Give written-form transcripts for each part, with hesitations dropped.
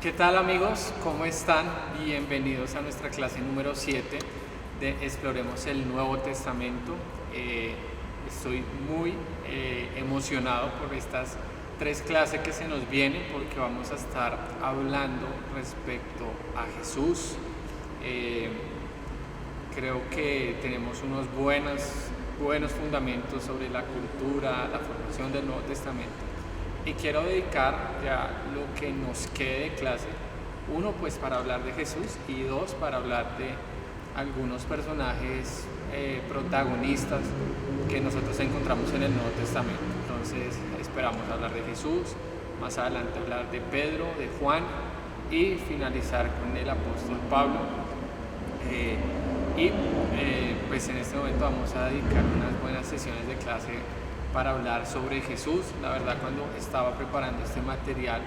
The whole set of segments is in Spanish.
¿Qué tal amigos? ¿Cómo están? Bienvenidos a nuestra clase número 7 de Exploremos el Nuevo Testamento. Estoy muy emocionado por estas 3 clases que se nos vienen porque vamos a estar hablando respecto a Jesús. Creo que tenemos unos buenos fundamentos sobre la cultura, la formación del Nuevo Testamento. Y quiero dedicar ya lo que nos quede de clase, 1 pues para hablar de Jesús y 2 para hablar de algunos personajes protagonistas que nosotros encontramos en el Nuevo Testamento. Entonces esperamos hablar de Jesús, más adelante hablar de Pedro, de Juan y finalizar con el apóstol Pablo. Pues en este momento vamos a dedicar unas buenas sesiones de clase para hablar sobre Jesús. La verdad, cuando estaba preparando este material,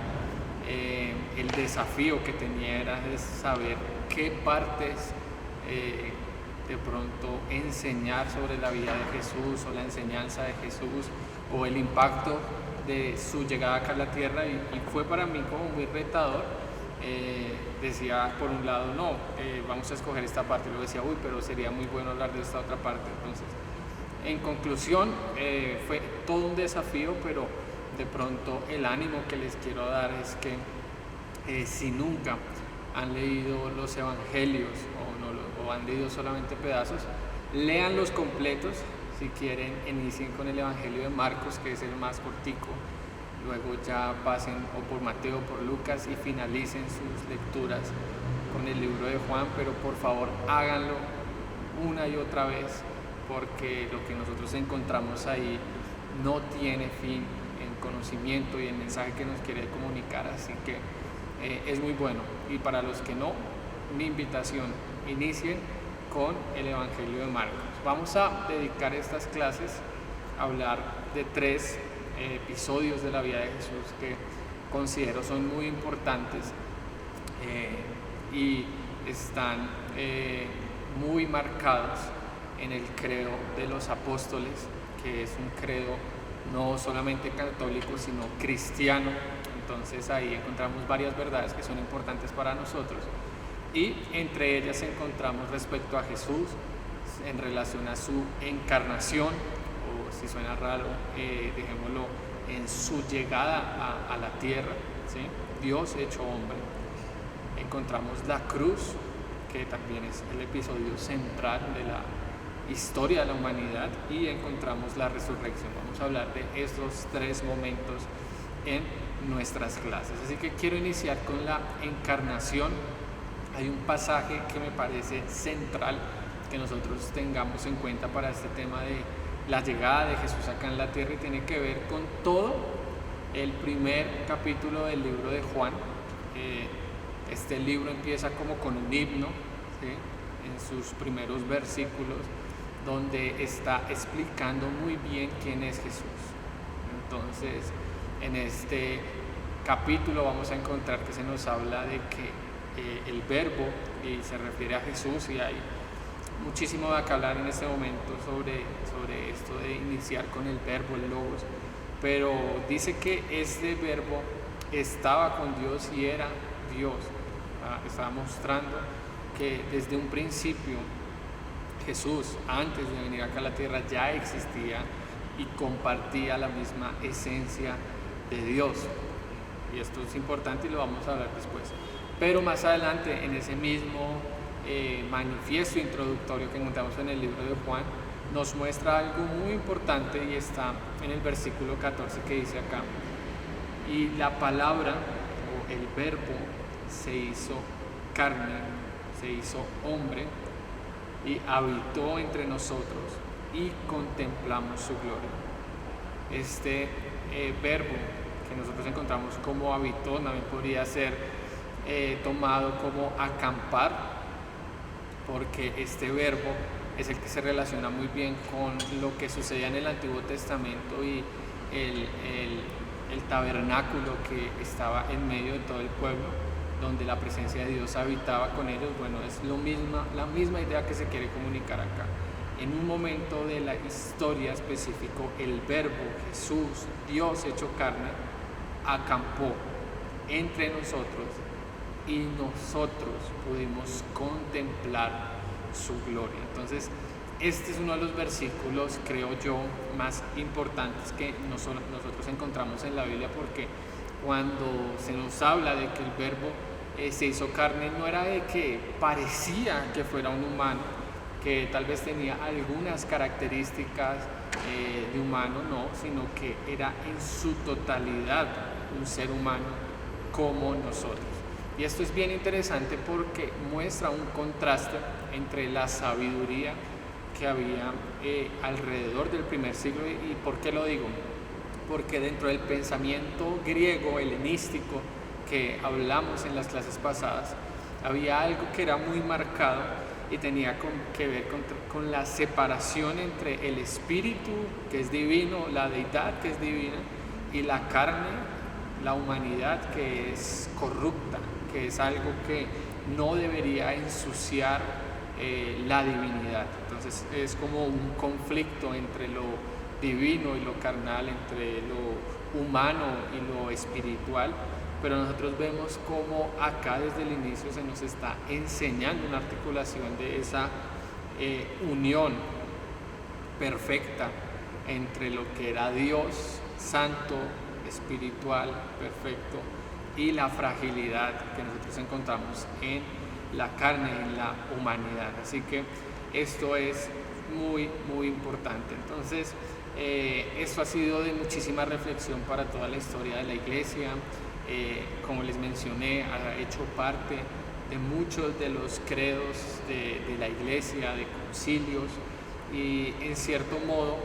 el desafío que tenía era de saber qué partes de pronto enseñar sobre la vida de Jesús o la enseñanza de Jesús o el impacto de su llegada acá a la tierra, y fue para mí como muy retador. Decía por un lado, no, vamos a escoger esta parte, y luego decía, pero sería muy bueno hablar de esta otra parte. Entonces, en conclusión, fue todo un desafío, pero de pronto el ánimo que les quiero dar es que si nunca han leído los evangelios o han leído solamente pedazos, lean los completos. Si quieren, inicien con el evangelio de Marcos, que es el más cortico, luego ya pasen o por Mateo o por Lucas y finalicen sus lecturas con el libro de Juan, pero por favor háganlo una y otra vez, porque lo que nosotros encontramos ahí no tiene fin en conocimiento y el mensaje que nos quiere comunicar, así que es muy bueno. Y para los que no, mi invitación, inicien con el Evangelio de Marcos. Vamos a dedicar estas clases a hablar de 3 episodios de la vida de Jesús que considero son muy importantes y están muy marcados en el credo de los apóstoles, que es un credo no solamente católico, sino cristiano. Entonces ahí encontramos varias verdades que son importantes para nosotros, y entre ellas encontramos respecto a Jesús en relación a su encarnación, o si suena raro, dejémoslo en su llegada a la tierra, ¿sí? Dios hecho hombre. Encontramos la cruz, que también es el episodio central de la historia de la humanidad, y encontramos la resurrección. Vamos a hablar de estos 3 momentos en nuestras clases. Así que quiero iniciar con la encarnación. Hay un pasaje que me parece central que nosotros tengamos en cuenta para este tema de la llegada de Jesús acá en la tierra, y tiene que ver con todo el primer capítulo del libro de Juan. Este libro empieza como con un himno, ¿sí?, en sus primeros versículos, donde está explicando muy bien quién es Jesús. Entonces, en este capítulo vamos a encontrar que se nos habla de que el verbo, y se refiere a Jesús, y hay muchísimo de acá hablar en este momento sobre esto de iniciar con el verbo, el logos, pero dice que este verbo estaba con Dios y era Dios. Estaba mostrando que desde un principio Jesús, antes de venir acá a la tierra, ya existía y compartía la misma esencia de Dios. Y esto es importante y lo vamos a hablar después. Pero más adelante, en ese mismo manifiesto introductorio que encontramos en el libro de Juan, nos muestra algo muy importante, y está en el versículo 14, que dice acá: y la palabra o el verbo se hizo carne, se hizo hombre y habitó entre nosotros, y contemplamos su gloria. Este verbo que nosotros encontramos como habitó también podría ser tomado como acampar, porque este verbo es el que se relaciona muy bien con lo que sucedía en el Antiguo Testamento y el tabernáculo que estaba en medio de todo el pueblo, donde la presencia de Dios habitaba con ellos. Bueno, es la misma idea que se quiere comunicar acá. En un momento de la historia específico, el verbo Jesús, Dios hecho carne, acampó entre nosotros y nosotros pudimos contemplar su gloria. Entonces, este es uno de los versículos, creo yo, más importantes que nosotros encontramos en la Biblia, porque cuando se nos habla de que el Verbo se hizo carne, no era de que parecía que fuera un humano, que tal vez tenía algunas características de humano, no, sino que era en su totalidad un ser humano como nosotros. Y esto es bien interesante porque muestra un contraste entre la sabiduría que había alrededor del primer siglo. ¿Y por qué lo digo? Porque dentro del pensamiento griego, helenístico, que hablamos en las clases pasadas, había algo que era muy marcado y tenía que ver con la separación entre el espíritu, que es divino, la deidad, que es divina, y la carne, la humanidad, que es corrupta, que es algo que no debería ensuciar la divinidad. Entonces es como un conflicto entre lo divino y lo carnal, entre lo humano y lo espiritual, pero nosotros vemos cómo acá desde el inicio se nos está enseñando una articulación de esa unión perfecta entre lo que era Dios santo, espiritual, perfecto, y la fragilidad que nosotros encontramos en la carne, en la humanidad. Así que esto es muy, muy importante. Entonces, esto ha sido de muchísima reflexión para toda la historia de la iglesia. Como les mencioné, ha hecho parte de muchos de los credos de la iglesia, de concilios, y en cierto modo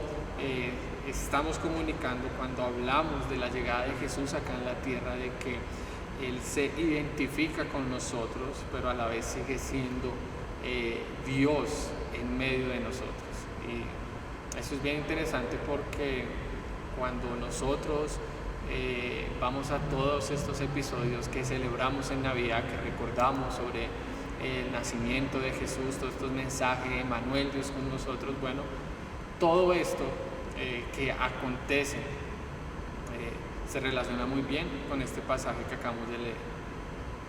estamos comunicando cuando hablamos de la llegada de Jesús acá en la tierra, de que Él se identifica con nosotros, pero a la vez sigue siendo Dios en medio de nosotros. Y eso es bien interesante porque cuando nosotros vamos a todos estos episodios que celebramos en Navidad, que recordamos sobre el nacimiento de Jesús, todos estos mensajes, Emmanuel, Dios con nosotros, bueno, todo esto que acontece se relaciona muy bien con este pasaje que acabamos de leer.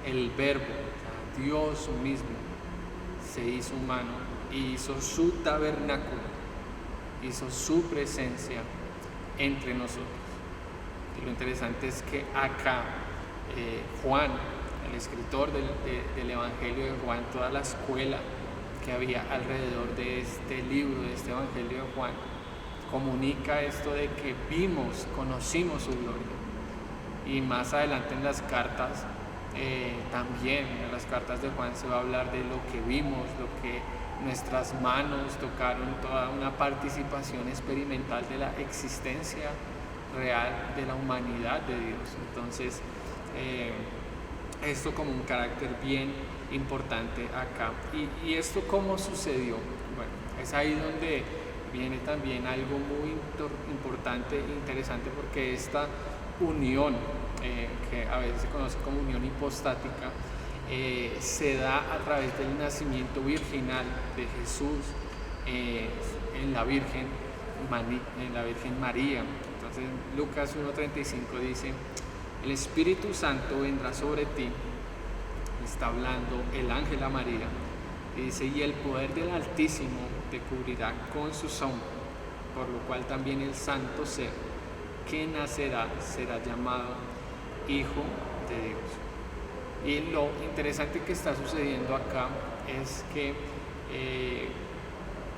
El Verbo, Dios mismo, se hizo humano y hizo su tabernáculo, hizo su presencia entre nosotros. Y lo interesante es que acá Juan, el escritor del Evangelio de Juan, toda la escuela que había alrededor de este libro, de este Evangelio de Juan, comunica esto de que conocimos su gloria. Y más adelante en las cartas, también en las cartas de Juan se va a hablar de lo que vimos, lo que nuestras manos tocaron, toda una participación experimental de la existencia real de la humanidad de Dios. Entonces, esto como un carácter bien importante acá. ¿Y esto cómo sucedió? Bueno, es ahí donde viene también algo muy importante e interesante, porque esta unión, que a veces se conoce como unión hipostática, se da a través del nacimiento virginal de Jesús en la Virgen María. Entonces Lucas 1:35 dice: el Espíritu Santo vendrá sobre ti, está hablando el ángel a María, y dice: y el poder del Altísimo te cubrirá con su sombra, por lo cual también el santo ser que nacerá será llamado Hijo de Dios. Y lo interesante que está sucediendo acá es que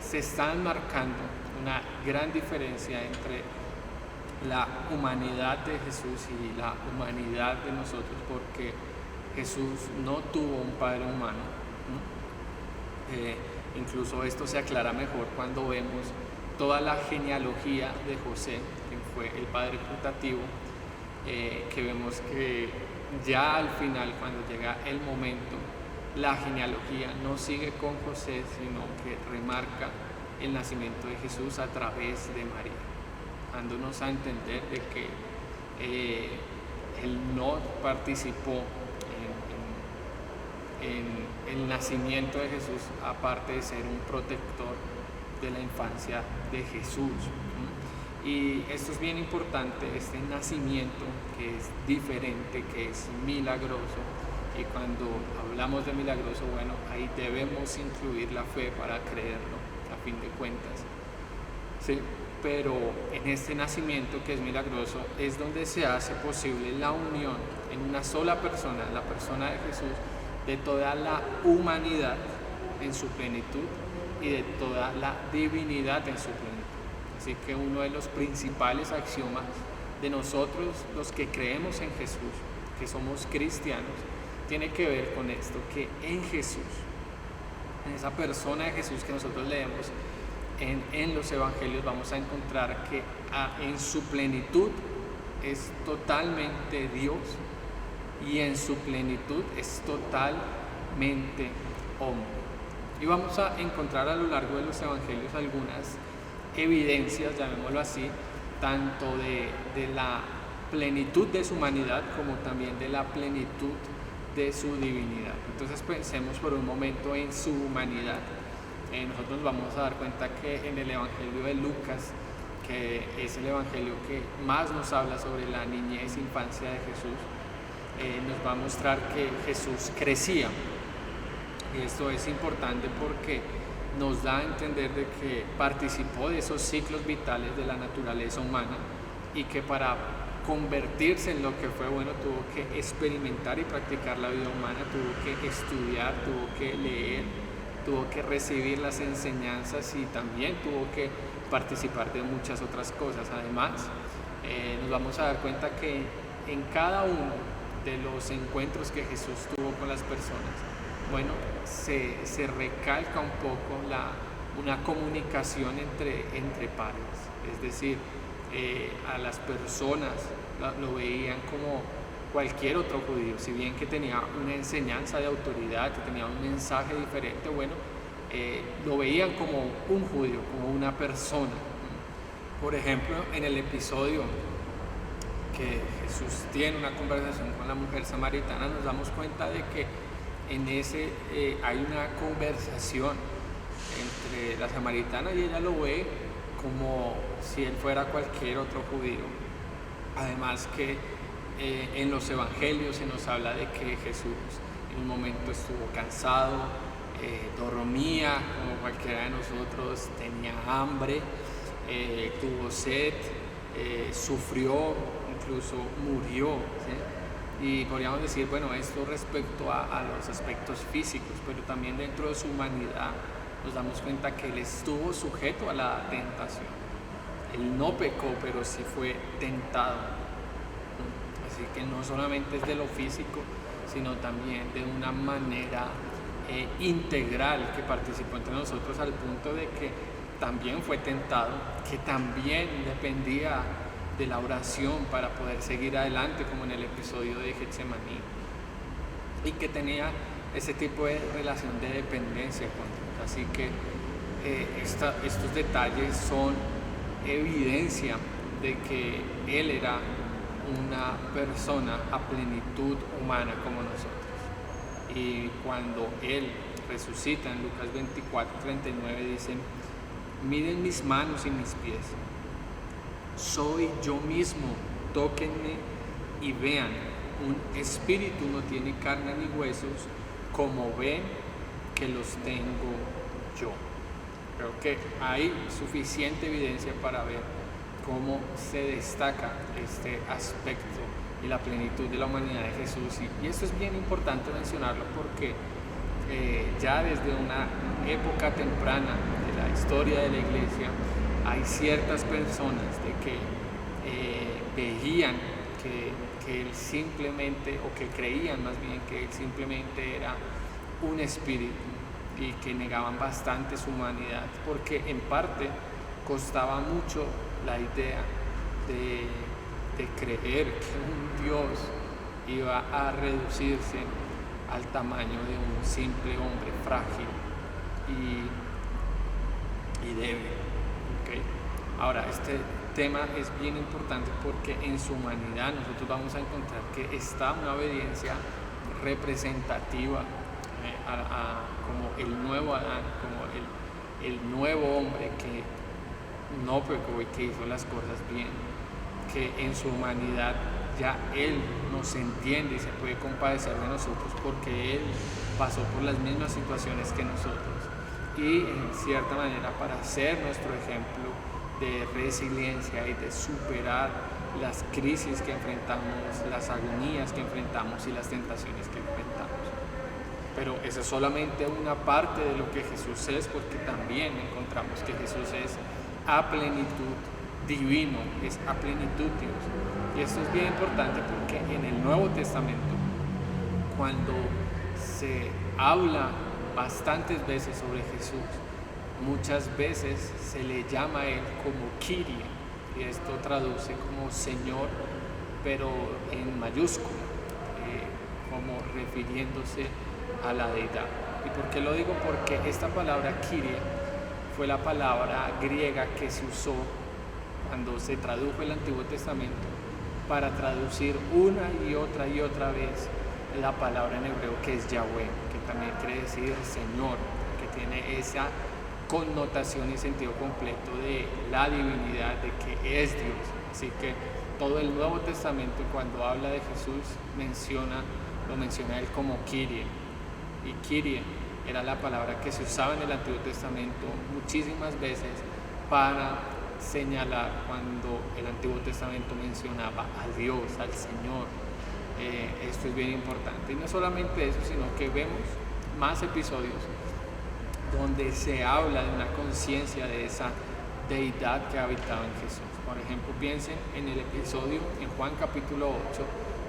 se está marcando una gran diferencia entre la humanidad de Jesús y la humanidad de nosotros, porque Jesús no tuvo un padre humano. Incluso esto se aclara mejor cuando vemos toda la genealogía de José, que fue el padre putativo, que vemos que ya al final, cuando llega el momento, la genealogía no sigue con José, sino que remarca el nacimiento de Jesús a través de María, dándonos a entender de que él no participó en el nacimiento de Jesús, aparte de ser un protector de la infancia de Jesús. Y esto es bien importante, este nacimiento que es diferente, que es milagroso, Y cuando hablamos de milagroso, bueno, ahí debemos incluir la fe para creerlo, a fin de cuentas. ¿Sí? Pero en este nacimiento que es milagroso es donde se hace posible la unión en una sola persona, la persona de Jesús, de toda la humanidad en su plenitud y de toda la divinidad en su plenitud. Así que uno de los principales axiomas de nosotros, los que creemos en Jesús, que somos cristianos, tiene que ver con esto, que en Jesús, en esa persona de Jesús que nosotros leemos en los evangelios, vamos a encontrar que en su plenitud es totalmente Dios y en su plenitud es totalmente hombre. Y vamos a encontrar a lo largo de los evangelios algunas evidencias, llamémoslo así, tanto de la plenitud de su humanidad como también de la plenitud de su divinidad. Entonces pensemos por un momento en su humanidad. Nosotros nos vamos a dar cuenta que en el Evangelio de Lucas, que es el Evangelio que más nos habla sobre la niñez e infancia de Jesús, nos va a mostrar que Jesús crecía. Y esto es importante porque nos da a entender de que participó de esos ciclos vitales de la naturaleza humana y que para convertirse en lo que fue bueno tuvo que experimentar y practicar la vida humana, tuvo que estudiar, tuvo que leer, tuvo que recibir las enseñanzas y también tuvo que participar de muchas otras cosas. Además, nos vamos a dar cuenta que en cada uno de los encuentros que Jesús tuvo con las personas, bueno, se recalca un poco una comunicación entre pares, es decir, a las personas lo veían como cualquier otro judío, si bien que tenía una enseñanza de autoridad, que tenía un mensaje diferente, bueno, lo veían como un judío, como una persona. Por ejemplo, en el episodio que Jesús tiene una conversación con la mujer samaritana, nos damos cuenta de que en ese hay una conversación entre la samaritana y ella lo ve como si él fuera cualquier otro judío. Además que en los evangelios se nos habla de que Jesús en un momento estuvo cansado, dormía como cualquiera de nosotros, tenía hambre, tuvo sed, sufrió, incluso murió, ¿sí? Y podríamos decir, bueno, esto respecto a los aspectos físicos, pero también dentro de su humanidad nos damos cuenta que él estuvo sujeto a la tentación. Él no pecó, pero sí fue tentado. Así que no solamente es de lo físico, sino también de una manera integral que participó entre nosotros, al punto de que también fue tentado, que también dependía de la oración para poder seguir adelante, como en el episodio de Getsemaní, y que tenía ese tipo de relación de dependencia con Dios. Así que estos detalles son evidencia de que Él era una persona a plenitud humana como nosotros. Y cuando Él resucita en Lucas 24:39 dice: miren mis manos y mis pies, soy yo mismo, tóquenme y vean, un espíritu no tiene carne ni huesos, como ven que los tengo yo. Creo que hay suficiente evidencia para ver cómo se destaca este aspecto y la plenitud de la humanidad de Jesús. Y esto es bien importante mencionarlo porque ya desde una época temprana de la historia de la iglesia hay ciertas personas de que veían que él simplemente, o que creían más bien que él simplemente era un espíritu, y que negaban bastante su humanidad, porque en parte costaba mucho la idea de creer que un Dios iba a reducirse al tamaño de un simple hombre frágil y débil. ¿Okay? Ahora, este tema es bien importante porque en su humanidad nosotros vamos a encontrar que está una obediencia representativa como el nuevo Adán, como el nuevo hombre que no pecó y que hizo las cosas bien, que en su humanidad ya Él nos entiende y se puede compadecer de nosotros porque Él pasó por las mismas situaciones que nosotros. Y en cierta manera para ser nuestro ejemplo de resiliencia y de superar las crisis que enfrentamos, las agonías que enfrentamos y las tentaciones que enfrentamos. Pero esa es solamente una parte de lo que Jesús es, porque también encontramos que Jesús es a plenitud divino, es a plenitud Dios. Y esto es bien importante porque en el Nuevo Testamento, cuando se habla bastantes veces sobre Jesús, muchas veces se le llama a Él como Kyrie, y esto traduce como Señor, pero en mayúscula, como refiriéndose a la deidad. ¿Y por qué lo digo? Porque esta palabra Kyrie fue la palabra griega que se usó cuando se tradujo el Antiguo Testamento para traducir una y otra vez la palabra en hebreo que es Yahweh, que también quiere decir Señor, que tiene esa connotación y sentido completo de la divinidad, de que es Dios. Así que todo el Nuevo Testamento, cuando habla de Jesús, lo menciona Él como Kyrie. Y Kyrie era la palabra que se usaba en el Antiguo Testamento muchísimas veces para señalar cuando el Antiguo Testamento mencionaba a Dios, al Señor. Esto es bien importante. Y no solamente eso, sino que vemos más episodios donde se habla de una conciencia de esa deidad que habitaba en Jesús. Por ejemplo, piensen en el episodio en Juan capítulo 8,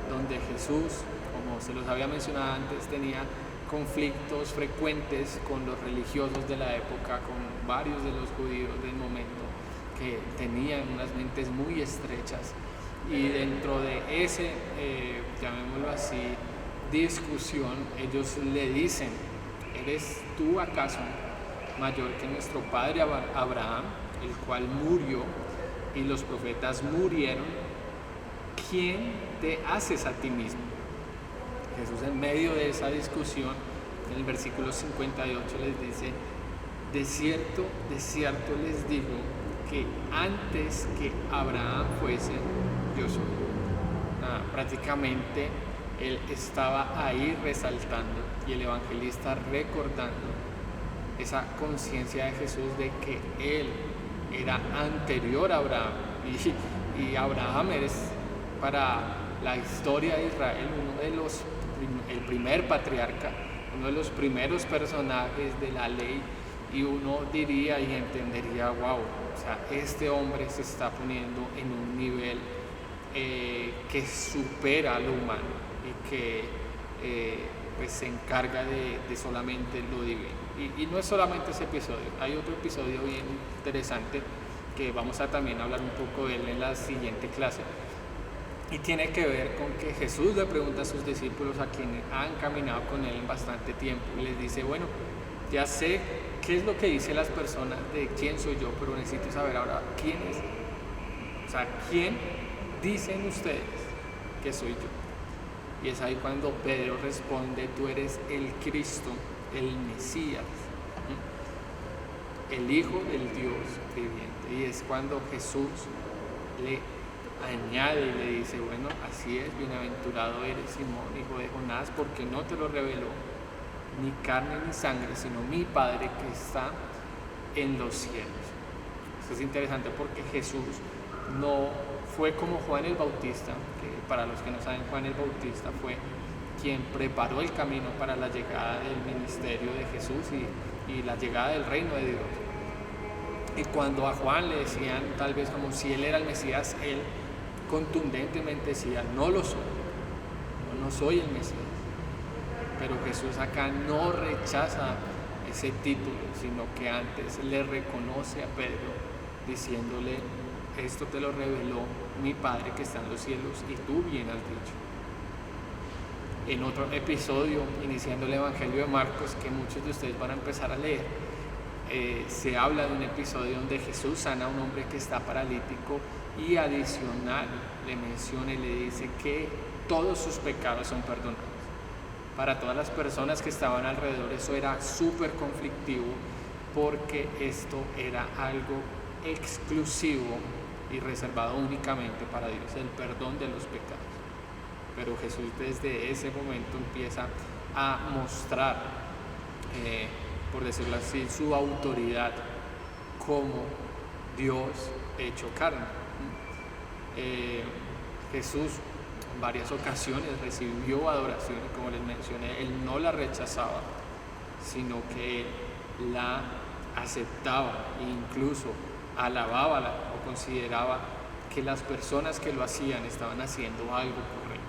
donde Jesús, como se los había mencionado antes, tenía conflictos frecuentes con los religiosos de la época, con varios de los judíos del momento, que tenían unas mentes muy estrechas, y dentro de ese, llamémoslo así, discusión, ellos le dicen: ¿eres tú acaso mayor que nuestro padre Abraham, el cual murió y los profetas murieron? ¿Quién te haces a ti mismo? Jesús, en medio de esa discusión, en el versículo 58 les dice: de cierto les digo que antes que Abraham fuese, yo soy. Prácticamente él estaba ahí resaltando, y el evangelista recordando esa conciencia de Jesús de que él era anterior a Abraham, y Abraham es para la historia de Israel el primer patriarca, uno de los primeros personajes de la ley, y uno diría y entendería: wow, o sea, este hombre se está poniendo en un nivel que supera a lo humano y que pues se encarga de solamente lo divino. Y no es solamente ese episodio, hay otro episodio bien interesante que vamos a también hablar un poco de él en la siguiente clase, y tiene que ver con que Jesús le pregunta a sus discípulos, a quienes han caminado con él en bastante tiempo, y les dice: bueno, ya sé qué es lo que dicen las personas de quién soy yo, pero necesito saber ahora quién es. O sea, ¿quién dicen ustedes que soy yo? Y es ahí cuando Pedro responde: tú eres el Cristo, el Mesías, el Hijo del Dios viviente. Y es cuando Jesús le añade y le dice: bueno, así es, bienaventurado eres, Simón, hijo de Jonás, porque no te lo reveló ni carne ni sangre, sino mi Padre que está en los cielos. Esto es interesante porque Jesús no fue como Juan el Bautista, que para los que no saben, Juan el Bautista fue quien preparó el camino para la llegada del ministerio de Jesús y la llegada del reino de Dios. Y cuando a Juan le decían, tal vez como si él era el Mesías, él contundentemente decía: no lo soy, no soy el Mesías. Pero Jesús acá no rechaza ese título, sino que antes le reconoce a Pedro diciéndole: esto te lo reveló mi Padre que está en los cielos, y tú bien has dicho. En otro episodio, iniciando el Evangelio de Marcos, que muchos de ustedes van a empezar a leer, se habla de un episodio donde Jesús sana a un hombre que está paralítico, y adicional le menciona y le dice que todos sus pecados son perdonados. Para todas las personas que estaban alrededor eso era súper conflictivo, porque esto era algo exclusivo y reservado únicamente para Dios, el perdón de los pecados. Pero Jesús desde ese momento empieza a mostrar, por decirlo así, su autoridad como Dios hecho carne. Jesús en varias ocasiones recibió adoración y, como les mencioné, Él no la rechazaba, sino que Él la aceptaba e incluso alababa o consideraba que las personas que lo hacían estaban haciendo algo correcto.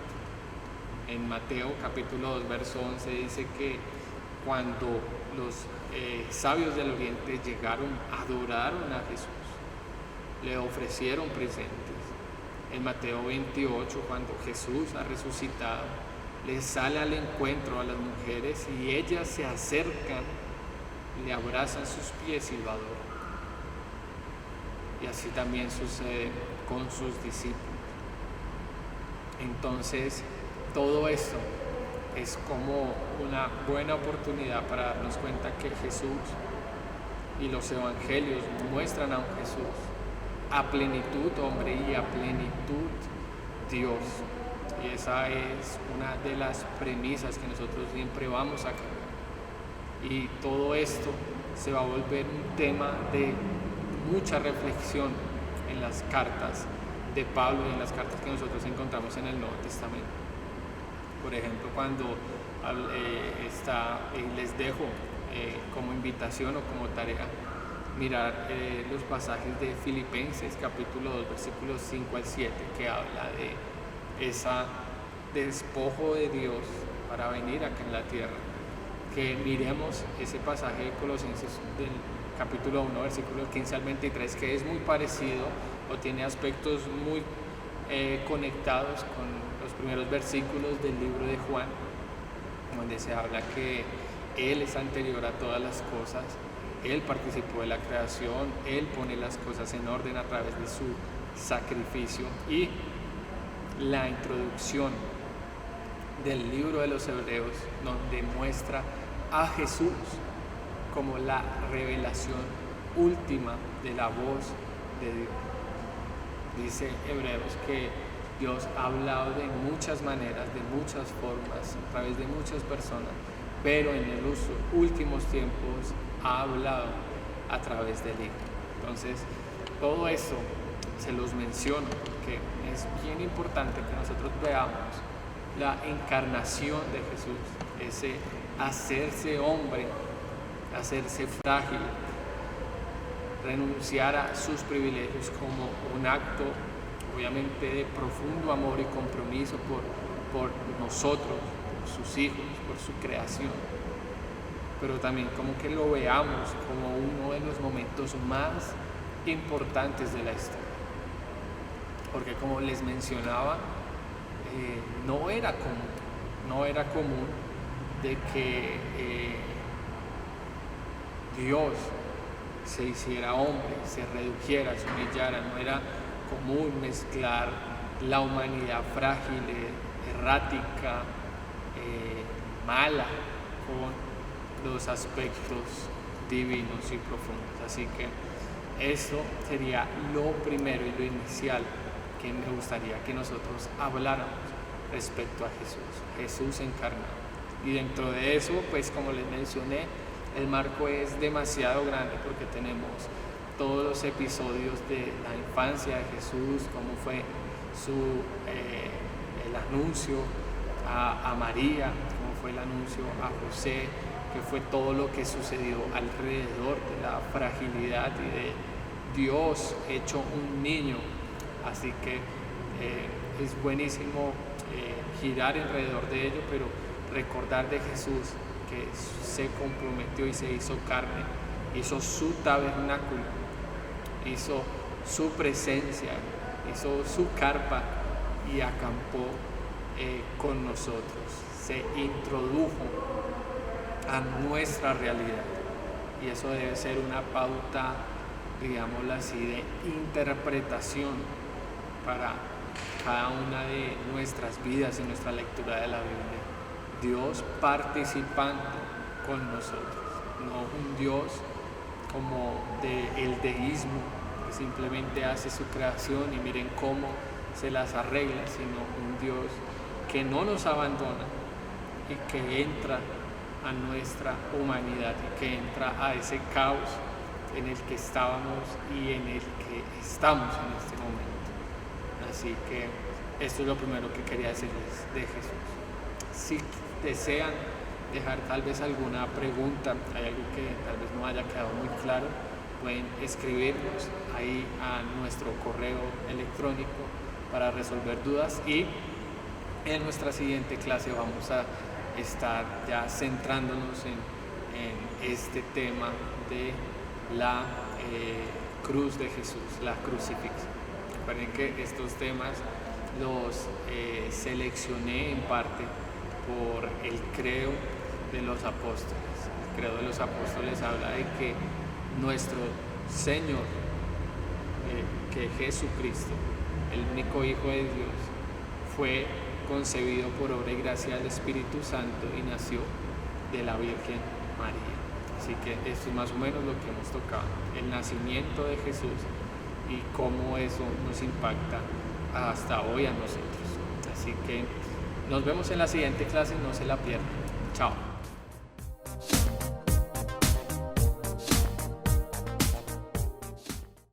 En Mateo capítulo 2 verso 11 dice que cuando los sabios del oriente llegaron, adoraron a Jesús, le ofrecieron presentes. En Mateo 28, cuando Jesús ha resucitado, le sale al encuentro a las mujeres y ellas se acercan, le abrazan sus pies y lo adoran. Y así también sucede con sus discípulos. Entonces, todo esto es como una buena oportunidad para darnos cuenta que Jesús y los evangelios muestran a un Jesús a plenitud hombre y a plenitud Dios. Y esa es una de las premisas que nosotros siempre vamos a creer. Y todo esto se va a volver un tema de mucha reflexión en las cartas de Pablo y en las cartas que nosotros encontramos en el Nuevo Testamento. Por ejemplo, cuando les dejo como invitación o como tarea mirar los pasajes de Filipenses capítulo 2 versículos 5 al 7, que habla de ese despojo de Dios para venir acá en la tierra. Que miremos ese pasaje de Colosenses del capítulo 1 versículos 15 al 23, que es muy parecido o tiene aspectos muy conectados con los primeros versículos del libro de Juan, donde se habla que Él es anterior a todas las cosas, Él participó de la creación, Él pone las cosas en orden a través de su sacrificio. Y la introducción del libro de los Hebreos, donde muestra a Jesús como la revelación última de la voz de Dios. Dice Hebreos que Dios ha hablado de muchas maneras, de muchas formas, a través de muchas personas, pero en los últimos tiempos ha hablado a través del Hijo. Entonces, todo eso se los menciono porque es bien importante que nosotros veamos la encarnación de Jesús, ese hacerse hombre, hacerse frágil, renunciar a sus privilegios como un acto obviamente de profundo amor y compromiso por nosotros, por sus hijos, por su creación, pero también como que lo veamos como uno de los momentos más importantes de la historia, porque como les mencionaba, no era común de que Dios se hiciera hombre, se redujera, se humillara. No era común mezclar la humanidad frágil, errática, mala, con los aspectos divinos y profundos. Así que eso sería lo primero y lo inicial que me gustaría que nosotros habláramos respecto a Jesús encarnado. Y dentro de eso, pues como les mencioné, el marco es demasiado grande porque tenemos todos los episodios de la infancia de Jesús, cómo fue el anuncio a María, cómo fue el anuncio a José, que fue todo lo que sucedió alrededor de la fragilidad y de Dios hecho un niño. Así que es buenísimo girar alrededor de ello, pero recordar de Jesús que se comprometió y se hizo carne, hizo su tabernáculo, hizo su presencia, hizo su carpa y acampó con nosotros, se introdujo a nuestra realidad. Y eso debe ser una pauta, digámoslo así, de interpretación para cada una de nuestras vidas y nuestra lectura de la Biblia. Dios participando con nosotros, no un Dios como del deísmo, que simplemente hace su creación y miren cómo se las arregla, sino un Dios que no nos abandona y que entra a nuestra humanidad y que entra a ese caos en el que estábamos y en el que estamos en este momento. Así que esto es lo primero que quería decirles de Jesús. Si desean dejar tal vez alguna pregunta, hay algo que tal vez no haya quedado muy claro, pueden escribirnos ahí a nuestro correo electrónico para resolver dudas, y en nuestra siguiente clase vamos a estar ya centrándonos en este tema de la cruz de Jesús, la crucifixión. Recuerden que estos temas los seleccioné en parte por el credo de los apóstoles. El credo de los apóstoles habla de que nuestro Señor, que Jesucristo, el único Hijo de Dios, fue concebido por obra y gracia del Espíritu Santo y nació de la Virgen María. Así que esto es más o menos lo que hemos tocado, el nacimiento de Jesús y cómo eso nos impacta hasta hoy a nosotros. Así que nos vemos en la siguiente clase, no se la pierdan. Chao.